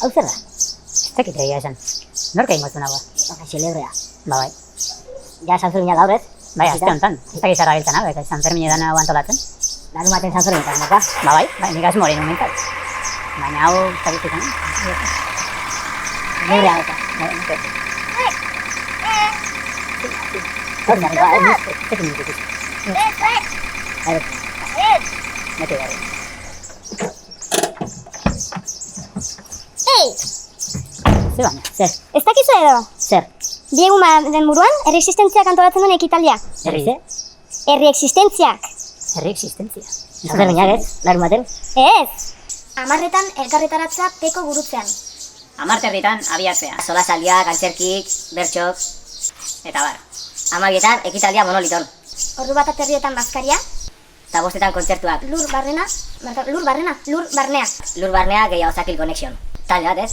Hau zer da? Ez dakit egia esan. Nork egin gozun haua? Xelebrea. Ba bai. Ja Sanfermina gaur ez? Bai, azte honetan. Ez dakit zerra biltzen hauek, Sanfermin edan hau antolatzen. Larun baten Sanferminetan, neta? Ba bai, nik asmo hori nun mintzat. Baina hau, ez dakit izan. Xelebrea eta. Zorna, neta, ez? Zekin nintik izan. Meti gari. Ei! Ze baina? Zer? Ez dakizu edo? Zer? Bi egun den buruan, herri existentziak antolatzen duen ekitaldia. Herri ze? Herri existentziak. Herri existentzia. Sanferminak ez? Larun baten? Ez! 10etan elkarretaratzea peko gurutzean. 10 herritan abiatzea. Solasaldiak, antzerkik, bertxok. Eta bar. 12etan ekitaldia monoliton. Ordu bat aterrietan bazkaria, Eta 5etan kontzertuak. lur barnea. Lur barnea gehiago Zakil Connection. Talde bat ez?